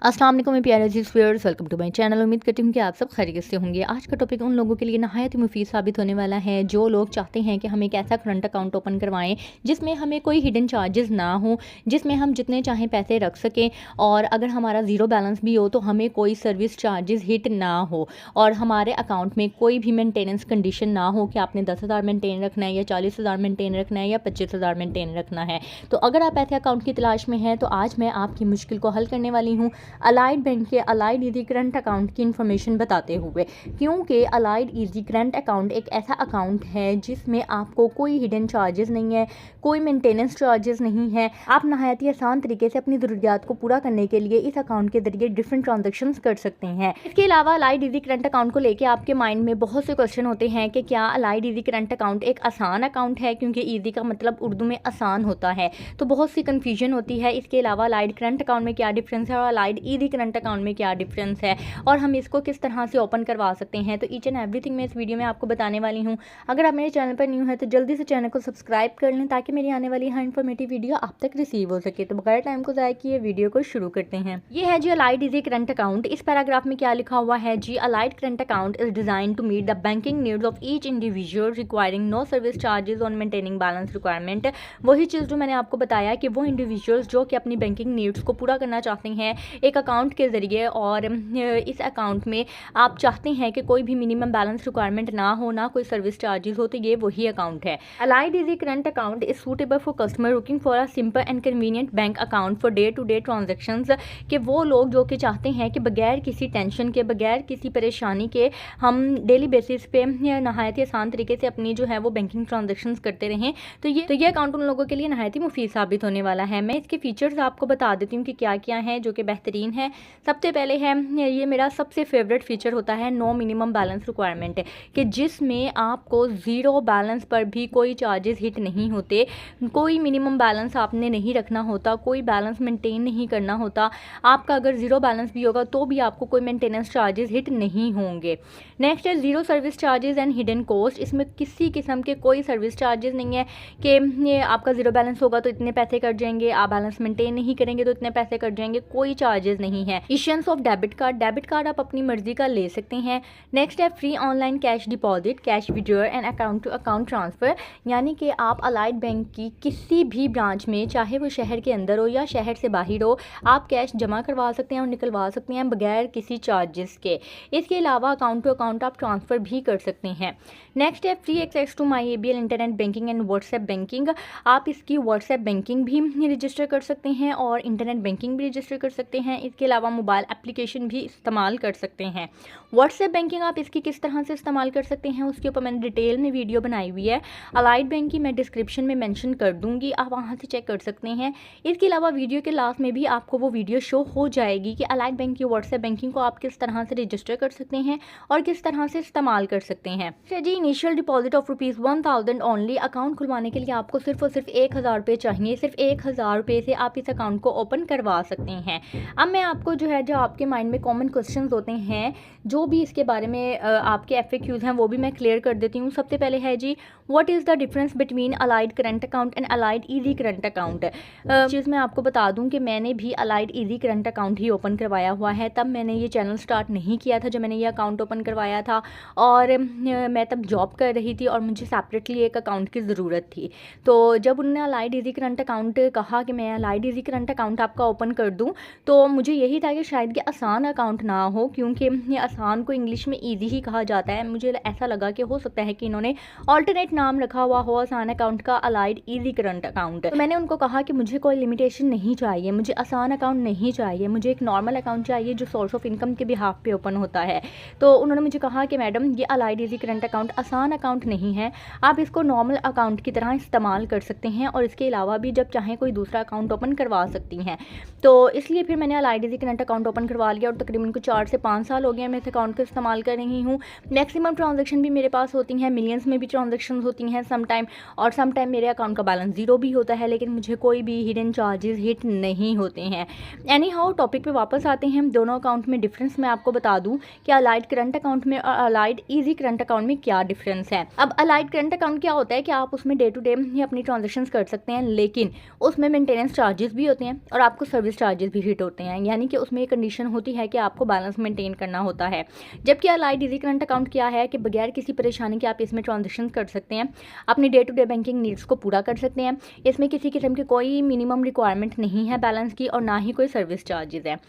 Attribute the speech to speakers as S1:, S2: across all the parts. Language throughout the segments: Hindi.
S1: अस्सलाम वालेकुम मेरे प्यारे अजीज़ viewers, welcome to my channel. उम्मीद करती हूँ कि आप सब खैरियत से होंगे। आज का टॉपिक उन लोगों के लिए नहायत ही मुफीद साबित होने वाला है जो लोग चाहते हैं कि हम एक ऐसा करंट अकाउंट ओपन करवाएं जिसमें हमें कोई हिडन चार्जेस ना हो, जिसमें हम जितने चाहें पैसे रख सकें और अगर हमारा ज़ीरो बैलेंस भी हो तो हमें कोई सर्विस चार्जेस हिट ना हो और हमारे अकाउंट में कोई भी मेंटेनेंस कंडीशन ना हो कि आपने 10,000 मेंटेन रखना है या 40,000 मेंटेन रखना है या 25,000 मेंटेन रखना है। तो अगर आप ऐसे अकाउंट की तलाश में हैं तो आज मैं आपकी मुश्किल को हल करने वाली हूँ अलाइड बैंक के अलाइड इजी करंट अकाउंट की इन्फॉर्मेशन बताते हुए, क्योंकि अलाइड इजी करंट अकाउंट एक ऐसा अकाउंट है जिसमें आपको कोई हिडन चार्जेस नहीं है, कोई मेंटेनेंस चार्जेस नहीं है। आप नहायत ही आसान तरीके से अपनी ज़रूरियात को पूरा करने के लिए इस अकाउंट के जरिए डिफरेंट ट्रांजेक्शन्स कर सकते हैं। इसके अलावा अलाइड इजी करंट अकाउंट को लेकर आपके माइंड में बहुत से क्वेश्चन होते हैं कि क्या अलाइड इजी करंट अकाउंट एक आसान अकाउंट है, क्योंकि ईजी का मतलब उर्दू में आसान होता है, तो बहुत सी कन्फ्यूजन होती है। इसके अलावा अलाइड करंट अकाउंट में क्या डिफरेंस है और अलाइड इजी करंट अकाउंट में क्या डिफरेंस है और हम इसको किस तरह से ओपन करवा सकते हैं, तो ईच एंड एवरीथिंग मैं इस वीडियो में आपको बताने वाली हूँ। अगर आप मेरे चैनल पर न्यू है तो जल्दी से चैनल को सब्सक्राइब कर लें ताकि मेरी आने वाली हर इन्फॉर्मेटिव वीडियो आप तक रिसीव हो सके। तो बगैर टाइम को ज़ाया किए वीडियो को शुरू करते हैं। ये है जी अलाइड इजी करंट अकाउंट। इस पैराग्राफ में क्या लिखा हुआ है जी, Allied current account is design to meet the banking needs of each individual requiring no service charges on maintaining balance requirement. वही चीज़ जो मैंने आपको बताया कि वो इंडिविजुअल्स जो कि अपनी बैंकिंग नीड्स को पूरा करना चाहते हैं एक अकाउंट के ज़रिए और इस अकाउंट में आप चाहते हैं कि कोई भी मिनिमम बैलेंस रिक्वायरमेंट ना हो, ना कोई सर्विस चार्जेस हो, तो ये वही अकाउंट है। Allied easy current account is suitable for customer looking for a simple and convenient bank account for day to day transactions. कि वो लोग जो कि चाहते हैं कि बगैर किसी टेंशन के, बगैर किसी परेशानी के हम डेली बेसिस पे नहायत ही आसान तरीके से अपनी जो है वो बैंकिंग ट्रांजेक्शन्स करते रहें, तो ये अकाउंट उन लोगों के लिए नहायत ही मुफीद साबित होने वाला है। मैं इसके फीचर्स आपको बता देती हूँ कि क्या क्या है जो कि बेहतरीन है। सबसे पहले है ये मेरा सबसे फेवरेट फीचर होता है नो मिनिमम बैलेंस रिक्वायरमेंट, कि जिसमें आपको ज़ीरो बैलेंस पर भी कोई चार्जेस हिट नहीं होते, कोई मिनिमम बैलेंस आपने नहीं रखना होता, कोई बैलेंस मेंटेन नहीं करना होता। आपका अगर ज़ीरो बैलेंस भी होगा तो भी आपको कोई मेंटेनेंस चार्जेस हिट नहीं होंगे। नेक्स्ट है zero service charges and hidden cost. इसमें किसी किस्म के कोई सर्विस चार्जेस नहीं है कि ये आपका ज़ीरो बैलेंस होगा तो इतने पैसे कट जाएंगे, आप बैलेंस मेंटेन नहीं करेंगे तो इतने पैसे कट जाएंगे, कोई चार्जेस नहीं है। इश्यूएंस ऑफ डेबिट कार्ड आप अपनी मर्जी का ले सकते हैं। नेक्स्ट है free online cash deposit, cash withdrawal and account to account transfer, यानी कि आप अलाइड बैंक की किसी भी ब्रांच में, चाहे वो शहर के अंदर हो या शहर से बाहर हो, आप कैश जमा करवा सकते हैं और निकलवा सकते हैं बगैर किसी चार्जेस के। इसके अलावा अकाउंट टू अकाउंट आप ट्रांसफ़र भी कर सकते हैं। नेक्स्ट है free access to my ABL internet banking and WhatsApp banking. आप इसकी व्हाट्सएप बैंकिंग भी रजिस्टर कर सकते हैं और इंटरनेट बैंकिंग भी रजिस्टर कर सकते हैं। इसके अलावा मोबाइल एप्लीकेशन भी इस्तेमाल कर सकते हैं। व्हाट्सएप बैंकिंग आप इसकी किस तरह से इस्तेमाल कर सकते हैं उसके ऊपर मैंने डिटेल में वीडियो बनाई हुई है, अलाइड बैंक की मैं डिस्क्रिप्शन में मेंशन कर दूंगी, आप वहां से चेक कर सकते हैं। इसके अलावा वीडियो के लास्ट में भी आपको वो वीडियो शो हो जाएगी कि अलाइड बैंक की व्हाट्सएप बैंकिंग को आप किस तरह से रजिस्टर कर सकते हैं और किस तरह से इस्तेमाल कर सकते हैं। जी, initial deposit of ₹1000 only. Account खुलवाने के लिए आपको सिर्फ और सिर्फ 1000 रुपये चाहिए। सिर्फ 1000 रुपये से आप इस अकाउंट को ओपन करवा सकते हैं। अब मैं आपको जो आपके माइंड में कॉमन क्वेश्चंस होते हैं, जो भी इसके बारे में आपके FAQs हैं वो भी मैं क्लियर कर देती हूँ। सबसे पहले है जी, what is the difference between Allied current account and Allied easy current account. चीज़ मैं आपको बता दूं कि मैंने भी अलाइड इजी करंट अकाउंट ही ओपन करवाया हुआ है। तब मैंने ये चैनल स्टार्ट नहीं किया था जब मैंने ये अकाउंट ओपन करवाया था, और मैं तब जॉब कर रही थी और मुझे सेपरेटली एक अकाउंट की ज़रूरत थी। तो जब उन्होंने अलाइड इजी करंट अकाउंट कहा कि मैं अलाइड इजी करंट अकाउंट आपका ओपन कर दूँ, तो मुझे यही था कि शायद ये आसान अकाउंट ना हो, क्योंकि ये आसान को इंग्लिश में ईजी ही कहा जाता है। मुझे ऐसा लगा कि हो सकता है कि इन्होंने ऑल्टरनेट नाम रखा हुआ हो आसान अकाउंट का, अलाइड इजी करंट अकाउंट। तो मैंने उनको कहा कि मुझे कोई लिमिटेशन नहीं चाहिए, मुझे आसान अकाउंट नहीं चाहिए, मुझे एक नॉर्मल अकाउंट चाहिए जो सोर्स ऑफ इनकम के बिहाफ पे ओपन होता है। तो उन्होंने मुझे कहा कि मैडम ये अलाइड इजी करंट अकाउंट आसान अकाउंट नहीं है, आप इसको नॉर्मल अकाउंट की तरह इस्तेमाल कर सकते हैं और इसके अलावा भी जब चाहें कोई दूसरा अकाउंट ओपन करवा सकती हैं। तो इसलिए फिर मैंने allied easy current account open करवा लिया और तकरीबन को 4 से 5 साल हो गए मैं इस अकाउंट को इस्तेमाल कर रही हूँ। मैक्सिमम ट्रांजेक्शन भी मेरे पास होती हैं, मिलियंस में भी ट्रांजेक्शन होती हैं समटाइम, और समटाइम मेरे अकाउंट का बैलेंस ज़ीरो भी होता है, लेकिन मुझे कोई भी हिडन चार्जेस हिट नहीं होते हैं। एनी हाउ टॉपिक पे वापस आते हैं। दोनों अकाउंट में डिफरेंस मैं आपको बता दूं कि अलाइड करंट अकाउंट में और अलाइड इजी करंट अकाउंट में क्या डिफरेंस है। अब अलाइड करंट अकाउंट क्या होता है कि आप उसमें डे टू डे ही अपनी ट्रांजेक्शन्स कर सकते हैं, लेकिन उसमें मेंटेनेंस चार्जेस भी होते हैं और आपको सर्विस चार्जेस भी हिट होते हैं, यानी कि उसमें एक कंडीशन होती है कि आपको बैलेंस मेंटेन करना होता है। जबकि अलाइड इजी करंट अकाउंट क्या है कि बगैर किसी परेशानी के आप इसमें ट्रांजेक्शन कर सकते हैं, अपनी day to day banking needs को पूरा कर सकते हैं। इसमें किसी किस्म की कोई मिनिमम रिक्वायरमेंट नहीं है बैलेंस की, और ना ही कोई सर्विस चार्जेस है।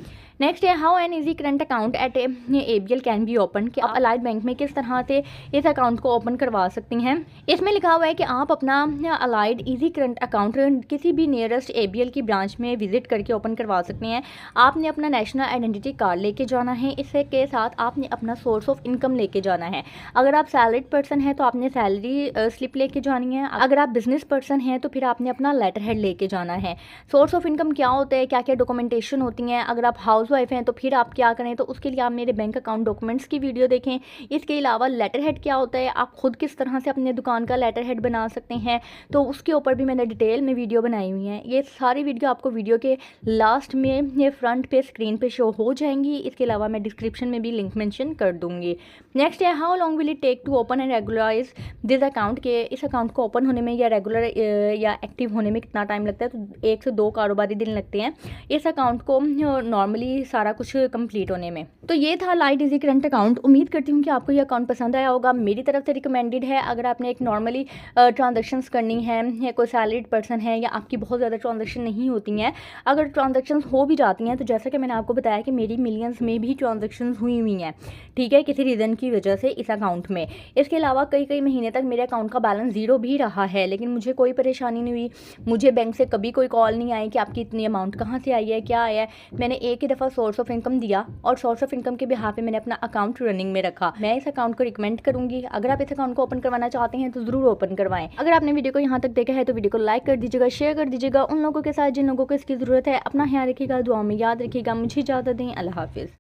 S1: नेक्स्ट है how an easy current account at ABL can be open, कि आप अलाइड बैंक में किस तरह से इस अकाउंट को ओपन करवा सकती हैं। इसमें लिखा हुआ है कि आप अपना अलाइड इजी करंट अकाउंट किसी भी नियरेस्ट ABL की ब्रांच में विजिट करके ओपन करवा सकते हैं। आपने अपना नेशनल आइडेंटिटी कार्ड लेके जाना है, इससे के साथ आपने अपना सोर्स ऑफ इनकम लेके जाना है। अगर आप सैलरीड पर्सन हैं तो आपने सैलरी स्लिप लेके जानी है। अगर आप बिजनेस पर्सन हैं तो फिर आपने अपना लेटर हेड लेके जाना है। सोर्स ऑफ इनकम क्या होता है, क्या क्या डॉक्यूमेंटेशन होती हैं। अगर आप हाउस वाइफ हैं तो फिर आप क्या करें, तो उसके लिए आप मेरे बैंक अकाउंट डॉक्यूमेंट्स की वीडियो देखें। इसके अलावा लेटर हेड क्या होता है, आप खुद किस तरह से अपने दुकान का लेटर हेड बना सकते हैं, तो उसके ऊपर भी मैंने डिटेल में वीडियो बनाई हुई है। ये सारी वीडियो आपको वीडियो के लास्ट में ये फ्रंट पे स्क्रीन पे शो हो जाएंगी। इसके अलावा मैं डिस्क्रिप्शन में भी लिंक मेंशन कर दूंगी। नेक्स्ट है how long will it take to open and regularise this account, के इस अकाउंट को ओपन होने में या रेगुलर या एक्टिव होने में कितना टाइम लगता है। तो 1 से 2 कारोबारी दिन लगते हैं इस अकाउंट को नॉर्मली सारा कुछ कंप्लीट होने में। तो ये था अलाइड इजी करंट अकाउंट। उम्मीद करती हूँ कि आपको ये अकाउंट पसंद आया होगा। मेरी तरफ से रिकमेंडेड है। अगर आपने एक नॉर्मली ट्रांजेक्शन्स करनी है, या कोई सैलरीड पर्सन है, या आपकी बहुत ज़्यादा ट्रांजेक्शन नहीं होती हैं, अगर ट्रांजेक्शन्स हो भी जाती हैं तो जैसा कि मैंने आपको बताया कि मेरी मिलियंस में भी ट्रांजेक्शन्स हुई हुई हैं, ठीक है, किसी रीज़न की वजह से इस अकाउंट में। इसके अलावा कई महीने तक मेरे अकाउंट का बैलेंस ज़ीरो भी रहा है, लेकिन मुझे कोई परेशानी नहीं हुई। मुझे बैंक से कभी कोई कॉल नहीं आई कि आपकी इतनी अमाउंट कहाँ से आई है, क्या आया है। मैंने एक ही दफ़ा सोर्स ऑफ इनकम दिया, और सोर्स ऑफ इनकम के बिहाफ पे मैंने अपना अकाउंट रनिंग में रखा। मैं इस अकाउंट को रिकमेंड करूंगी। अगर आप इस अकाउंट को ओपन करवाना चाहते हैं तो ज़रूर ओपन करवाएं। अगर आपने वीडियो को यहाँ तक देखा है तो वीडियो को लाइक कर दीजिएगा, शेयर कर दीजिएगा उन लोगों के साथ जिन लोगों को इसकी ज़रूरत है। अपना ख्याल रखिएगा, दुआ में याद रखिएगा। मुझे इजाज़त दें। अल्लाह हाफिज़।